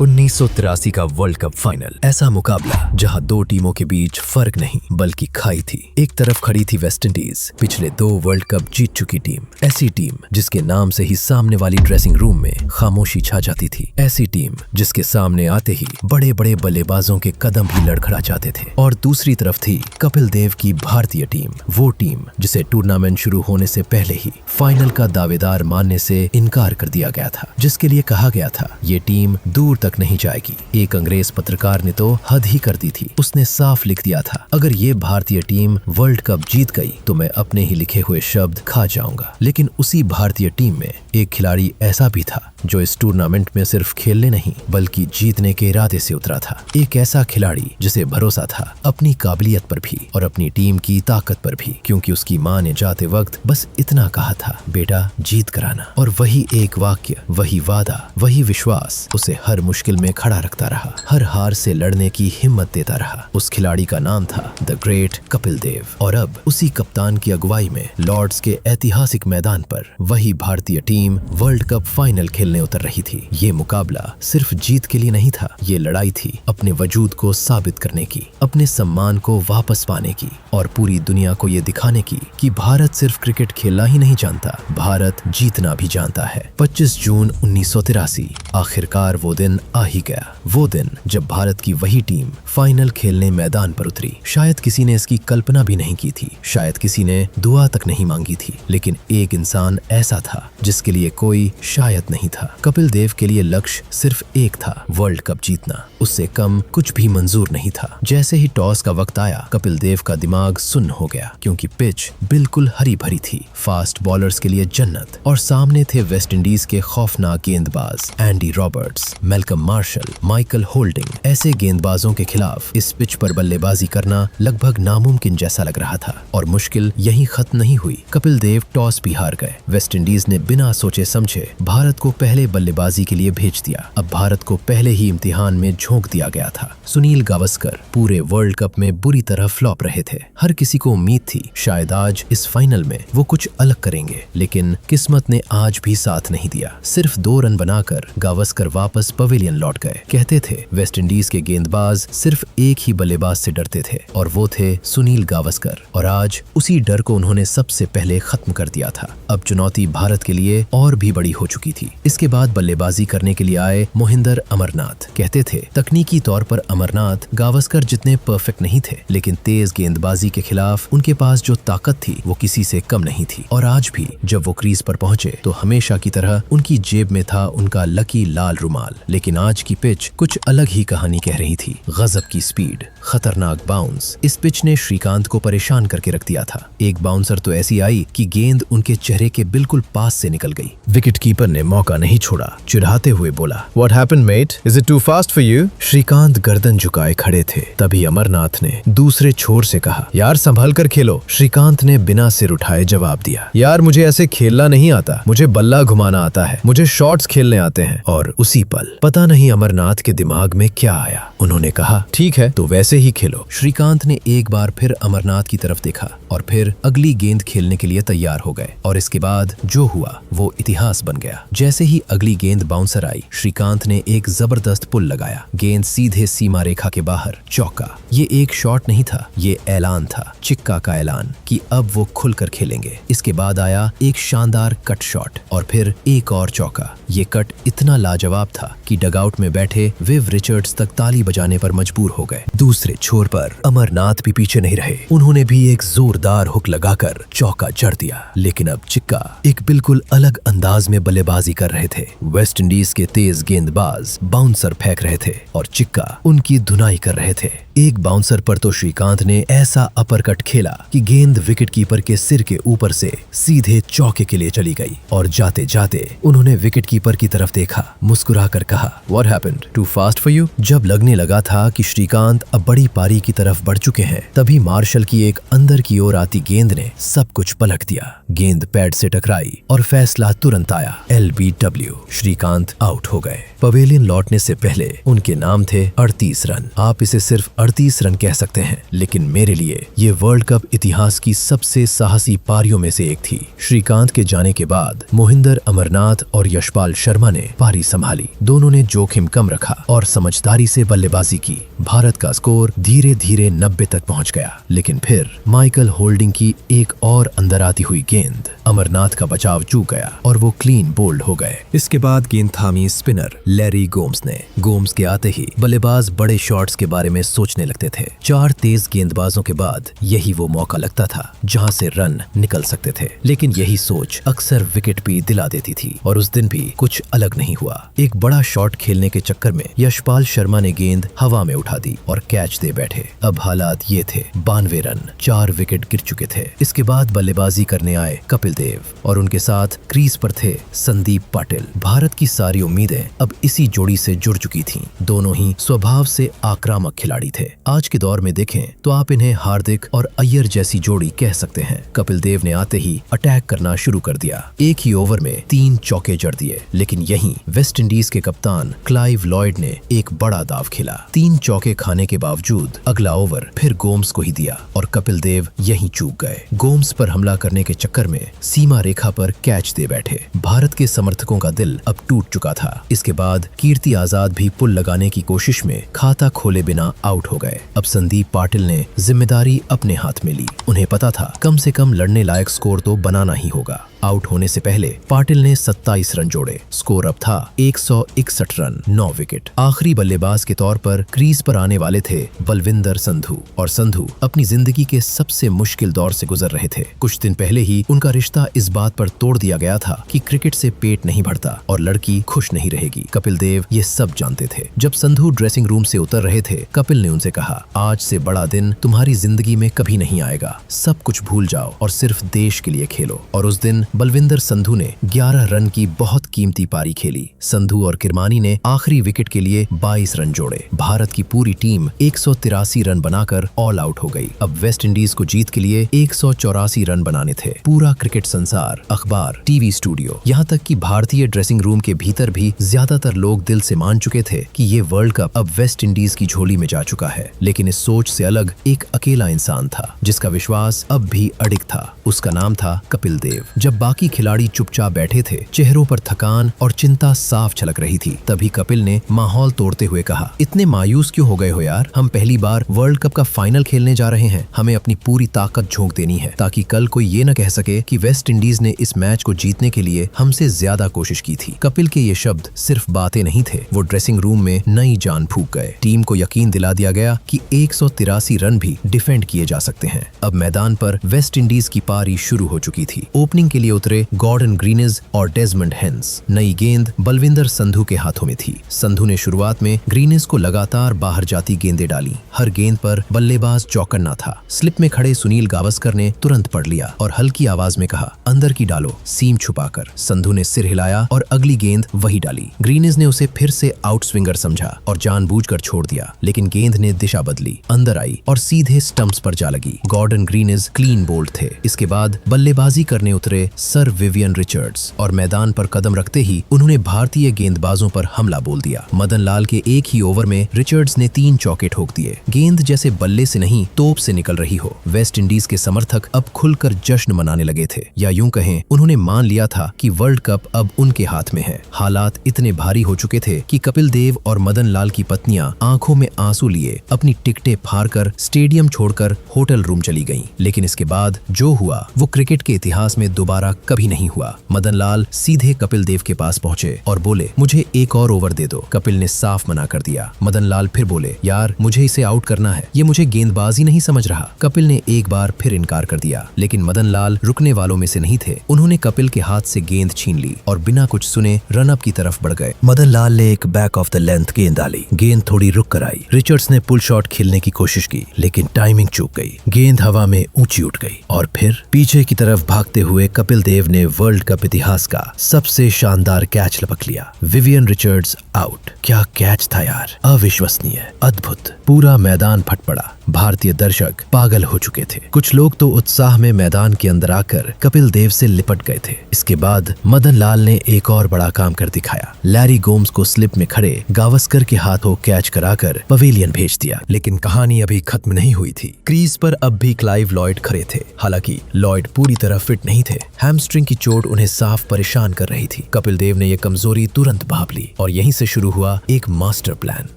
1983 का world cup final, ऐसा मुकाबला जहां दो टीमों के बीच फर्क नहीं बल्कि खाई थी। एक तरफ खड़ी थी वेस्ट इंडीज, पिछले 2 वर्ल्ड कप जीत चुकी टीम। ऐसी टीम जिसके नाम से ही सामने वाली ड्रेसिंग रूम में खामोशी छा जाती थी। ऐसी टीम जिसके सामने आते ही बड़े बड़े बल्लेबाजों के कदम भी लड़खड़ा जाते थे। और दूसरी तरफ थी कपिल देव की भारतीय टीम, वो टीम जिसे टूर्नामेंट शुरू होने से पहले ही फाइनल का दावेदार मानने से इनकार कर दिया गया था, जिसके लिए कहा गया था ये टीम दूर तक नहीं जाएगी। एक अंग्रेज पत्रकार ने तो हद ही कर दी थी। उसने साफ लिख दिया था, अगर ये भारतीय टीम वर्ल्ड कप जीत गई तो मैं अपने ही लिखे हुए शब्द खा जाऊंगा। लेकिन उसी भारतीय टीम में एक खिलाड़ी ऐसा भी था जो इस टूर्नामेंट में सिर्फ खेलने नहीं बल्कि जीतने के इरादे से उतरा था। एक ऐसा खिलाड़ी जिसे भरोसा था अपनी काबिलियत पर भी और अपनी टीम की ताकत पर भी, क्योंकि उसकी माँ ने जाते वक्त बस इतना कहा था, बेटा जीत कराना। और वही एक वाक्य, वही वादा, वही विश्वास उसे हर मुश्किल में खड़ा रखता रहा, हर हार से लड़ने की हिम्मत देता रहा। उस खिलाड़ी का नाम था द ग्रेट कपिल देव। और अब उसी कप्तान की अगुवाई में लॉर्ड्स के ऐतिहासिक मैदान पर वही भारतीय टीम वर्ल्ड कप फाइनल खेलने उतर रही थी। ये मुकाबला सिर्फ जीत के लिए नहीं था, ये लड़ाई थी अपने वजूद को साबित करने की, अपने सम्मान को वापस पाने की और पूरी दुनिया को ये दिखाने की कि भारत सिर्फ क्रिकेट खेलना ही नहीं जानता, भारत जीतना भी जानता है। 25 जून 1983 आखिरकार वो दिन आ ही गया। वो दिन जब भारत की वही टीम फाइनल खेलने मैदान पर उतरी। शायद किसी ने इसकी कल्पना भी नहीं की थी, शायद किसी ने दुआ तक नहीं मांगी थी, लेकिन एक इंसान ऐसा था जिसके लिए कोई शायद नहीं था। कपिल देव के लिए लक्ष्य सिर्फ एक था, वर्ल्ड कप जीतना। उससे कम कुछ भी मंजूर नहीं था। जैसे ही टॉस का वक्त आया, कपिल देव का दिमाग सुन्न हो गया, क्योंकि पिच बिल्कुल हरी भरी थी, फास्ट बॉलर्स के लिए जन्नत। और सामने थे वेस्ट इंडीज के खौफनाक गेंदबाज Andy Roberts, Malcolm martial, Michael holding. ऐसे गेंदबाजों के खिलाफ इस पिच पर बल्लेबाजी करना लगभग नामुमकिन जैसा लग रहा था। और मुश्किल यही खत्म नहीं हुई, कपिल देव टॉस भी हार गए। वेस्ट इंडीज ने बिना सोचे समझे भारत को पहले बल्लेबाजी के लिए भेज दिया। अब भारत को पहले ही इम्तिहान में झोंक दिया गया था। सुनील गावस्कर पूरे वर्ल्ड कप में बुरी तरह फ्लॉप रहे थे। हर किसी को उम्मीद थी शायद आज इस फाइनल में वो कुछ अलग करेंगे, लेकिन किस्मत ने आज भी साथ नहीं दिया। सिर्फ 2 रन बनाकर गावस्कर वापस पवेलियन लौट गए। कहते थे वेस्ट इंडीज के गेंदबाज सिर्फ एक ही बल्लेबाज से डरते थे और वो थे सुनील गावस्कर। और आज उसी डर को उन्होंने सबसे पहले खत्म कर दिया था। अब चुनौती भारत के लिए और भी बड़ी हो चुकी थी। इसके बाद बल्लेबाजी करने के लिए आए मोहिंदर अमरनाथ। कहते थे तकनीकी तौर पर अमरनाथ गावस्कर जितने परफेक्ट नहीं थे, लेकिन तेज गेंदबाजी के खिलाफ उनके पास जो ताकत थी वो किसी से कम नहीं थी। और आज भी जब वो क्रीज पर पहुंचे तो हमेशा की तरह उनकी जेब में था उनका लकी लाल रुमाल। लेकिन आज की पिच कुछ अलग ही कहानी कह रही थी। गजब की स्पीड, खतरनाक बाउंस। इस पिच ने श्रीकांत को परेशान करके रख दिया था। एक बाउंसर तो ऐसी आई कि गेंद उनके चेहरे के बिल्कुल पास से निकल गई। विकेट कीपर ने मौका नहीं छोड़ा, चिढ़ाते हुए बोला, What happened, mate? Is it too fast for you? Shrikant गर्दन झुकाए खड़े थे। तभी अमरनाथ ने दूसरे छोर से कहा, यार संभल कर खेलो। श्रीकांत ने बिना सिर उठाए जवाब दिया, यार मुझे ऐसे खेलना नहीं आता, मुझे बल्ला घुमाना आता है, मुझे शॉट्स खेलने आते हैं। और उसी पल पता नहीं अमरनाथ के दिमाग में क्या आया, उन्होंने कहा, ठीक है तो वैसे ही खेलो। श्रीकांत ने एक बार फिर अमरनाथ की तरफ देखा और फिर अगली गेंद खेलने के लिए तैयार हो गए। और इसके बाद जो हुआ वो इतिहास बन गया। जैसे ही अगली गेंद बाउंसर आई, श्रीकांत ने एक जबरदस्त पुल लगाया। गेंद सीधे सीमा रेखा के बाहर, चौका। ये एक शॉट नहीं था, ये ऐलान था, चिक्का का ऐलान कि अब वो खुलकर खेलेंगे। इसके बाद आया एक शानदार कट शॉट और फिर एक और चौका। ये कट इतना लाजवाब था कि डगआउट में बैठे विव रिचर्ड्स तक ताली बजाने पर मजबूर हो गए। दूसरे छोर पर अमरनाथ भी पीछे नहीं रहे, उन्होंने भी एक जोरदार हुक लगाकर चौका जड़ दिया। लेकिन अब चिक्का एक बिल्कुल अलग अंदाज में बल्लेबाजी कर रहे थे। वेस्ट इंडीज के तेज गेंदबाज बाउंसर फेंक रहे थे और चिक्का उनकी धुनाई कर रहे थे। एक बाउंसर पर तो श्रीकांत ने ऐसा अपरकट खेला कि गेंद विकेट कीपर के सिर के ऊपर से सीधे चौके के लिए चली गई। और जाते जाते उन्होंने विकेट कीपर की तरफ देखा, मुस्कुराकर कहा, What happened? Too fast for you? जब लगने लगा था कि श्रीकांत अब बड़ी पारी की तरफ बढ़ चुके हैं, तभी मार्शल की एक अंदर की ओर आती गेंद ने सब कुछ पलट दिया। गेंद पैड से टकराई और फैसला तुरंत आया, LBW। श्रीकांत आउट हो गए। पवेलियन लौटने से पहले उनके नाम थे 38 रन। आप इसे सिर्फ 38 रन कह सकते हैं, लेकिन मेरे लिए ये वर्ल्ड कप इतिहास की सबसे साहसी पारियों में से एक थी। श्रीकांत के जाने के बाद मोहिंदर अमरनाथ और यशपाल शर्मा ने पारी संभाली। दोनों ने जोखिम कम रखा और समझदारी से बल्लेबाजी की। भारत का स्कोर धीरे धीरे 90 तक पहुंच गया, लेकिन फिर माइकल होल्डिंग की एक और अंदर आती हुई गेंद अमरनाथ का बचाव चूक गया और वो क्लीन बोल्ड हो गए। इसके बाद गेंद थामी स्पिनर लैरी गोम्स ने। गोम्स के आते ही बल्लेबाज बड़े शॉट्स के बारे में सोचने लगते थे। 4 तेज गेंदबाजों के बाद यही वो मौका लगता था जहां से रन निकल सकते थे, लेकिन यही सोच अक्सर विकेट भी दिला देती थी और उस दिन भी कुछ अलग नहीं हुआ। एक बड़ा शॉट खेलने के चक्कर में यशपाल शर्मा ने गेंद हवा में उठा दी और कैच दे बैठे। अब हालात ये थे, 92 रन, 4 विकेट गिर चुके थे। इसके बाद बल्लेबाजी करने आए कपिल देव और उनके साथ क्रीज पर थे संदीप पाटिल। भारत की सारी उम्मीदें अब इसी जोड़ी से जुड़ चुकी थीं। दोनों ही स्वभाव से आक्रामक खिलाड़ी थे। आज के दौर में देखें तो आप इन्हें हार्दिक और अय्यर जैसी जोड़ी कह सकते हैं। कपिल देव ने आते ही अटैक करना शुरू कर दिया। एक ही ओवर में 3 चौके जड़ दिए, लेकिन यहीं वेस्ट इंडीज के कप्तान क्लाइव लॉयड ने एक बड़ा दाव खेला। 3 चौके खाने के बावजूद अगला ओवर फिर गोम्स को ही दिया और कपिल देव यहीं चूक गए। गोम्स पर हमला करने के चक्कर में सीमा रेखा पर कैच दे बैठे। भारत के समर्थकों का दिल अब टूट चुका था। इसके बाद कीर्ति आजाद भी पुल लगाने की कोशिश में खाता खोले बिना आउट हो गए। अब संदीप पाटिल ने जिम्मेदारी अपने हाथ में ली। उन्हें पता था कम से कम लड़ने लायक स्कोर तो बनाना ही होगा। आउट होने से पहले पाटिल ने 27 रन जोड़े। स्कोर अब था 161 रन, 9 विकेट। आखिरी बल्लेबाज के तौर पर क्रीज पर आने वाले थे बलविंदर संधू, और संधू अपनी जिंदगी के सबसे मुश्किल दौर से गुजर रहे थे। कुछ दिन पहले ही उनका रिश्ता इस बात पर तोड़ दिया गया था कि क्रिकेट से पेट नहीं भरता और लड़की खुश नहीं रहेगी। कपिल देव ये सब जानते थे। जब संधू ड्रेसिंग रूम से उतर रहे थे, कपिल ने उनसे कहा, आज से बड़ा दिन तुम्हारी जिंदगी में कभी नहीं आएगा। सब कुछ भूल जाओ और सिर्फ देश के लिए खेलो। और उस दिन बलविंदर संधू ने 11 रन की बहुत कीमती पारी खेली। संधू और किरमानी ने आखिरी विकेट के लिए 22 रन जोड़े। भारत की पूरी टीम 183 रन बनाकर ऑल आउट हो गई। अब वेस्ट इंडीज को जीत के लिए 184 रन बनाने थे। पूरा क्रिकेट संसार, अखबार, टीवी स्टूडियो, यहाँ तक कि भारतीय ड्रेसिंग रूम के भीतर भी ज्यादातर लोग दिल से मान चुके थे कि ये वर्ल्ड कप अब वेस्ट इंडीज की झोली में जा चुका है। लेकिन इस सोच से अलग एक अकेला इंसान था जिसका विश्वास अब भी अडिग था। उसका नाम था कपिल देव। जब बाकी खिलाड़ी चुपचाप बैठे थे, चेहरों पर थकान और चिंता साफ झलक रही थी, तभी कपिल ने माहौल तोड़ते हुए कहा, इतने मायूस क्यों हो गए हो यार? हम पहली बार वर्ल्ड कप का फाइनल खेलने जा रहे हैं। हमें अपनी पूरी ताकत झोंक देनी है ताकि कल कोई ये न कह सके कि वेस्ट इंडीज ने इस मैच को जीतने के लिए हमसे ज्यादा कोशिश की थी। कपिल के ये शब्द सिर्फ बातें नहीं थे, वो ड्रेसिंग रूम में नई जान फूंक गए। टीम को यकीन दिला दिया गया कि 183 रन भी डिफेंड किए जा सकते हैं। अब मैदान पर वेस्ट इंडीज की पारी शुरू हो चुकी थी। ओपनिंग के लिए उतरे गॉर्डन ग्रीनिज और डेजमंड हेंस। नई गेंद बलविंदर संधू के हाथों में थी। संधू ने शुरुआत में ग्रीनिज को लगातार बाहर जाती गेंदें डाली। हर गेंद पर बल्लेबाज चौकन्ना था। स्लिप में खड़े सुनील गावस्कर ने तुरंत पढ़ लिया और हल्की आवाज में कहा, अंदर की डालो, सीम छुपाकर। संधू ने सिर हिलाया और अगली गेंद वही डाली। ग्रीनिज ने उसे फिर से आउट स्विंगर समझा और जानबूझकर छोड़ दिया, लेकिन गेंद ने दिशा बदली, अंदर आई और सीधे स्टंप्स पर जा लगी। गॉर्डन ग्रीनिज क्लीन बोल्ड थे। इसके बाद बल्लेबाजी करने उतरे सर विवियन रिचर्ड्स और मैदान पर कदम रखते ही उन्होंने भारतीय गेंदबाजों पर हमला बोल दिया। मदन लाल के एक ही ओवर में रिचर्ड्स ने 3 चौके ठोक दिए। गेंद जैसे बल्ले से नहीं तोप से निकल रही हो। वेस्ट इंडीज के समर्थक अब खुलकर जश्न मनाने लगे थे, या यूं कहें उन्होंने मान लिया था कि वर्ल्ड कप अब उनके हाथ में है। हालात इतने भारी हो चुके थे कि कपिल देव और मदन लाल की पत्नियां आंखों में आंसू लिए अपनी टिकटें फाड़कर स्टेडियम छोड़कर होटल रूम चली गईं। लेकिन इसके बाद जो हुआ वो क्रिकेट के इतिहास में दोबारा कभी नहीं हुआ। मदन लाल सीधे कपिल देव के पास पहुंचे और बोले, मुझे एक और ओवर दे दो। कपिल ने साफ मना कर दिया। मदन लाल फिर बोले, यार मुझे इसे आउट करना है, ये मुझे गेंदबाजी नहीं समझ रहा। कपिल ने एक बार फिर इनकार कर दिया, लेकिन मदन लाल रुकने वालों में से नहीं थे। उन्होंने कपिल के हाथ से गेंद छीन ली और बिना कुछ सुने रन अप की तरफ बढ़ गए। मदन लाल ने एक बैक ऑफ द लेंथ गेंद डाली। गेंद थोड़ी रुक कर आई। रिचर्ड्स ने पुल शॉट खेलने की कोशिश की, लेकिन टाइमिंग चूक गई। गेंद हवा में ऊंची उठ गई और फिर पीछे की तरफ भागते हुए कपिल देव ने वर्ल्ड कप इतिहास का सबसे शानदार कैच लपक लिया। Vivian Richards out. क्या कैच था यार, अविश्वसनीय, अद्भुत। पूरा मैदान फट पड़ा। भारतीय दर्शक पागल हो चुके थे। कुछ लोग तो उत्साह में मैदान के अंदर आकर कपिल देव से लिपट गए थे। इसके बाद मदन लाल ने एक और बड़ा काम कर दिखाया। लैरी गोम्स को स्लिप में खड़े गावस्कर के हाथों कैच कराकर पवेलियन भेज दिया। लेकिन कहानी अभी खत्म नहीं हुई थी। क्रीज पर अब भी क्लाइव लॉयड खड़े थे। हालांकि लॉयड पूरी तरह फिट नहीं थे। हैमस्ट्रिंग की चोट उन्हें साफ परेशान कर रही थी। कपिल देव ने यह कमजोरी तुरंत भांप ली और यहीं से शुरू हुआ एक मास्टर प्लान।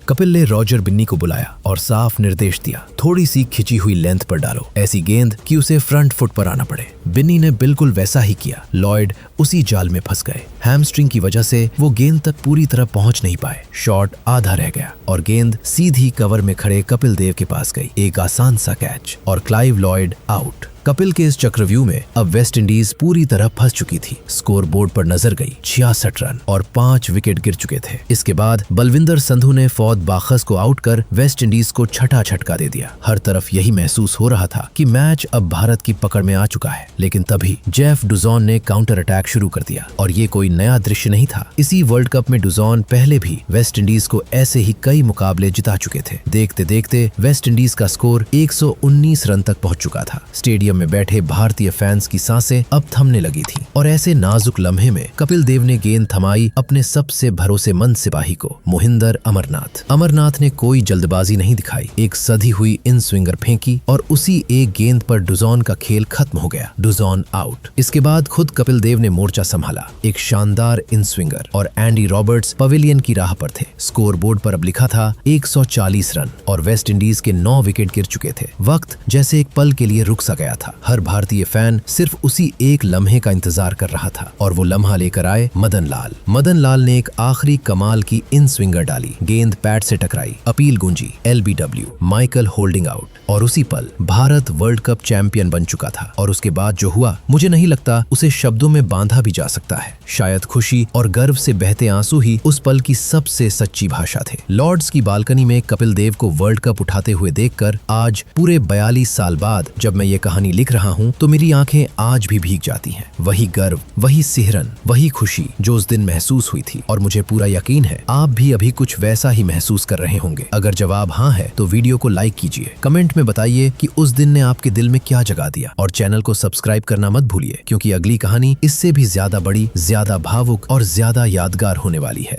कपिल ने रॉजर बिन्नी को बुलाया और साफ निर्देश दिया, थोड़ी सी खिंची हुई लेंथ पर डालो, ऐसी गेंद कि उसे फ्रंट फुट पर आना पड़े। बिन्नी ने बिल्कुल वैसा ही किया। लॉयड उसी जाल में फंस गए। हैमस्ट्रिंग की वजह से वो गेंद तक पूरी तरह पहुंच नहीं पाए। शॉट आधा रह गया और गेंद सीधी कवर में खड़े कपिल देव के पास गई। एक आसान सा कैच और क्लाइव लॉयड आउट। कपिल के इस चक्रव्यूह में अब वेस्ट इंडीज पूरी तरह फंस चुकी थी। स्कोर बोर्ड पर नजर गई 66 रन और 5 विकेट गिर चुके थे। इसके बाद बलविंदर संधू ने फौद बाखस को आउट कर वेस्ट इंडीज को छठा झटका दे दिया। हर तरफ यही महसूस हो रहा था कि मैच अब भारत की पकड़ में आ चुका है। लेकिन तभी जेफ डुजॉन ने काउंटर अटैक शुरू कर दिया और ये कोई नया दृश्य नहीं था। इसी वर्ल्ड कप में डुजॉन पहले भी वेस्ट इंडीज को ऐसे ही कई मुकाबले जिता चुके थे। देखते देखते वेस्ट इंडीज का स्कोर 119 रन तक पहुंच चुका था। स्टेडियम में बैठे भारतीय फैंस की सांसें अब थमने लगी थी और ऐसे नाजुक लम्हे में कपिल देव ने गेंद थमाई अपने सबसे भरोसेमंद सिपाही को, मोहिंदर अमरनाथ। अमरनाथ ने कोई जल्दबाजी नहीं दिखाई। एक सधी हुई इन स्विंगर फेंकी और उसी एक गेंद पर डुजॉन का खेल खत्म हो गया। डुजॉन आउट। इसके बाद खुद कपिल देव ने मोर्चा संभाला। एक शानदार इन स्विंगर और एंडी रॉबर्ट्स पवेलियन की राह पर थे। स्कोर बोर्ड पर अब लिखा था 140 रन और वेस्ट इंडीज के 9 विकेट गिर चुके थे। वक्त जैसे एक पल के लिए रुक सा गया था। हर भारतीय फैन सिर्फ उसी एक लम्हे का इंतजार कर रहा था और वो लम्हा लेकर आए मदन लाल। मदन लाल ने एक आखिरी कमाल की इन स्विंगर डाली। गेंद पैड से टकराई, अपील गूंजी, LBW, माइकल होल्डिंग आउट और उसी पल भारत वर्ल्ड कप चैंपियन बन चुका था। और उसके बाद जो हुआ मुझे नहीं लगता उसे शब्दों में बांधा भी जा सकता है। शायद खुशी और गर्व से बहते आंसू ही उस पल की सबसे सच्ची भाषा थे। लॉर्ड्स की बालकनी में कपिल देव को वर्ल्ड कप उठाते हुए देखकर आज पूरे 42 साल बाद जब मैं ये कहानी लिख रहा हूँ तो मेरी आंखें आज भी भीग जाती हैं। वही गर्व, वही सिहरन, वही खुशी जो उस दिन महसूस हुई थी और मुझे पूरा यकीन है आप भी अभी कुछ वैसा ही महसूस कर रहे होंगे। अगर जवाब हाँ है तो वीडियो को लाइक कीजिए, कमेंट में बताइए कि उस दिन ने आपके दिल में क्या जगा दिया और चैनल को सब्सक्राइब करना मत भूलिए क्योंकि अगली कहानी इससे भी ज्यादा बड़ी, ज्यादा भावुक और ज्यादा यादगार होने वाली है।